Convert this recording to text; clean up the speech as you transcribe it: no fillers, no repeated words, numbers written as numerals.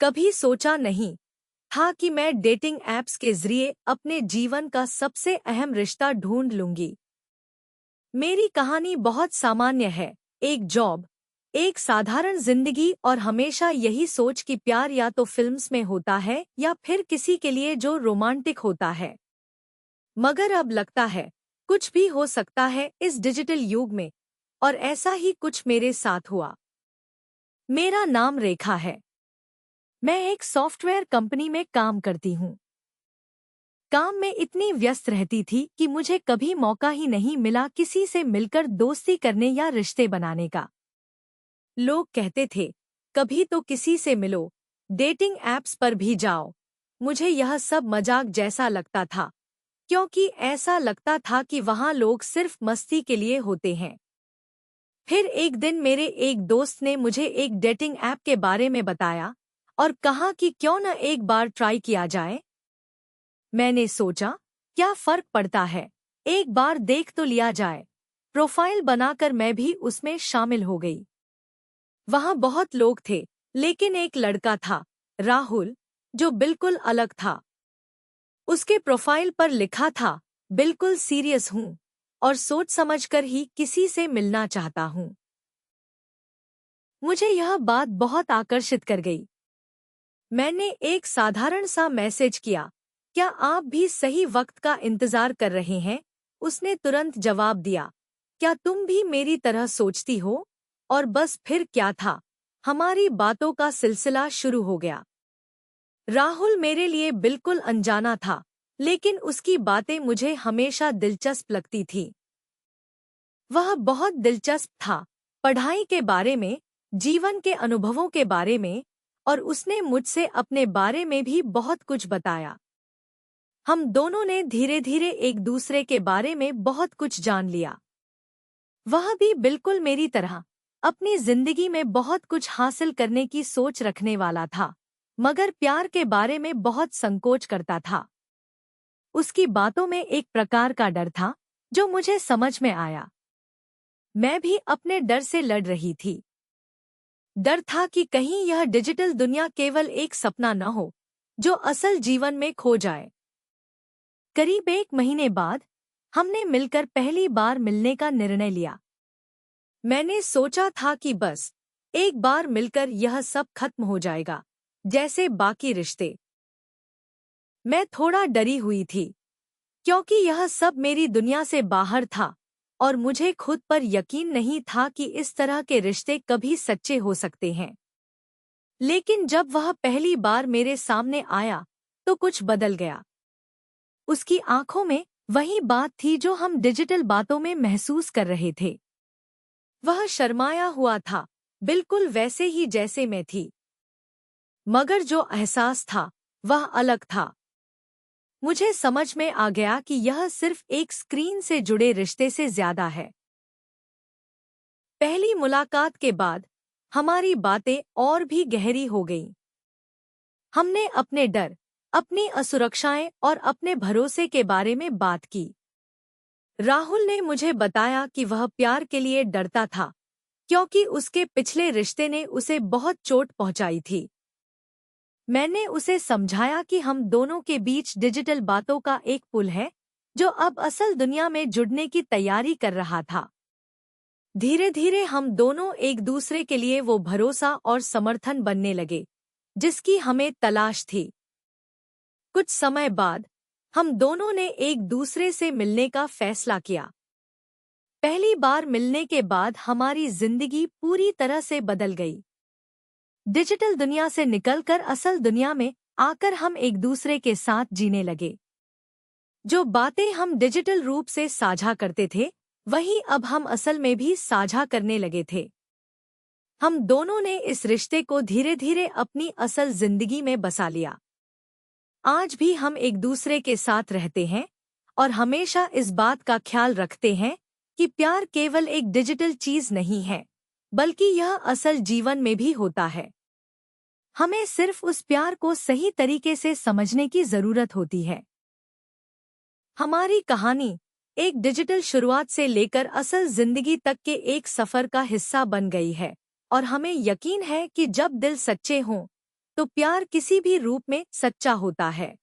कभी सोचा नहीं था कि मैं डेटिंग ऐप्स के जरिए अपने जीवन का सबसे अहम रिश्ता ढूंढ लूंगी। मेरी कहानी बहुत सामान्य है। एक जॉब, एक साधारण जिंदगी और हमेशा यही सोच कि प्यार या तो फिल्म्स में होता है या फिर किसी के लिए जो रोमांटिक होता है। मगर अब लगता है कुछ भी हो सकता है इस डिजिटल युग में, और ऐसा ही कुछ मेरे साथ हुआ। मेरा नाम रेखा है। मैं एक सॉफ्टवेयर कंपनी में काम करती हूँ। काम में इतनी व्यस्त रहती थी कि मुझे कभी मौका ही नहीं मिला किसी से मिलकर दोस्ती करने या रिश्ते बनाने का। लोग कहते थे, कभी तो किसी से मिलो, डेटिंग ऐप्स पर भी जाओ। मुझे यह सब मजाक जैसा लगता था, क्योंकि ऐसा लगता था कि वहाँ लोग सिर्फ मस्ती के लिए होते हैं। फिर एक दिन मेरे एक दोस्त ने मुझे एक डेटिंग ऐप के बारे में बताया और कहा कि क्यों न एक बार ट्राई किया जाए। मैंने सोचा, क्या फर्क पड़ता है, एक बार देख तो लिया जाए। प्रोफाइल बनाकर मैं भी उसमें शामिल हो गई। वहाँ बहुत लोग थे, लेकिन एक लड़का था, राहुल, जो बिल्कुल अलग था। उसके प्रोफाइल पर लिखा था, बिल्कुल सीरियस हूँ और सोच समझकर ही किसी से मिलना चाहता हूँ। मुझे यह बात बहुत आकर्षित कर गई। मैंने एक साधारण सा मैसेज किया, क्या आप भी सही वक्त का इंतजार कर रहे हैं? उसने तुरंत जवाब दिया, क्या तुम भी मेरी तरह सोचती हो? और बस फिर क्या था, हमारी बातों का सिलसिला शुरू हो गया। राहुल मेरे लिए बिल्कुल अनजाना था, लेकिन उसकी बातें मुझे हमेशा दिलचस्प लगती थी। वह बहुत दिलचस्प था, पढ़ाई के बारे में, जीवन के अनुभवों के बारे में, और उसने मुझसे अपने बारे में भी बहुत कुछ बताया। हम दोनों ने धीरे धीरे एक दूसरे के बारे में बहुत कुछ जान लिया। वह भी बिल्कुल मेरी तरह अपनी जिंदगी में बहुत कुछ हासिल करने की सोच रखने वाला था, मगर प्यार के बारे में बहुत संकोच करता था। उसकी बातों में एक प्रकार का डर था, जो मुझे समझ में आया। मैं भी अपने डर से लड़ रही थी। डर था कि कहीं यह डिजिटल दुनिया केवल एक सपना न हो, जो असल जीवन में खो जाए। करीब 1 महीने बाद हमने मिलकर पहली बार मिलने का निर्णय लिया। मैंने सोचा था कि बस एक बार मिलकर यह सब खत्म हो जाएगा, जैसे बाकी रिश्ते। मैं थोड़ा डरी हुई थी, क्योंकि यह सब मेरी दुनिया से बाहर था और मुझे खुद पर यकीन नहीं था कि इस तरह के रिश्ते कभी सच्चे हो सकते हैं। लेकिन जब वह पहली बार मेरे सामने आया, तो कुछ बदल गया। उसकी आंखों में वही बात थी जो हम डिजिटल बातों में महसूस कर रहे थे। वह शर्माया हुआ था, बिल्कुल वैसे ही जैसे मैं थी। मगर जो एहसास था, वह अलग था। मुझे समझ में आ गया कि यह सिर्फ एक स्क्रीन से जुड़े रिश्ते से ज्यादा है। पहली मुलाकात के बाद हमारी बातें और भी गहरी हो गईं। हमने अपने डर, अपनी असुरक्षाएं और अपने भरोसे के बारे में बात की। राहुल ने मुझे बताया कि वह प्यार के लिए डरता था, क्योंकि उसके पिछले रिश्ते ने उसे बहुत चोट पहुंचाई थी। मैंने उसे समझाया कि हम दोनों के बीच डिजिटल बातों का एक पुल है, जो अब असल दुनिया में जुड़ने की तैयारी कर रहा था। धीरे धीरे हम दोनों एक दूसरे के लिए वो भरोसा और समर्थन बनने लगे, जिसकी हमें तलाश थी। कुछ समय बाद हम दोनों ने एक दूसरे से मिलने का फैसला किया। पहली बार मिलने के बाद हमारी जिंदगी पूरी तरह से बदल गई। डिजिटल दुनिया से निकलकर असल दुनिया में आकर हम एक दूसरे के साथ जीने लगे। जो बातें हम डिजिटल रूप से साझा करते थे, वही अब हम असल में भी साझा करने लगे थे। हम दोनों ने इस रिश्ते को धीरे धीरे अपनी असल जिंदगी में बसा लिया। आज भी हम एक दूसरे के साथ रहते हैं और हमेशा इस बात का ख्याल रखते हैं कि प्यार केवल एक डिजिटल चीज नहीं है, बल्कि यह असल जीवन में भी होता है। हमें सिर्फ उस प्यार को सही तरीके से समझने की जरूरत होती है। हमारी कहानी एक डिजिटल शुरुआत से लेकर असल जिंदगी तक के एक सफर का हिस्सा बन गई है, और हमें यकीन है कि जब दिल सच्चे हों, तो प्यार किसी भी रूप में सच्चा होता है।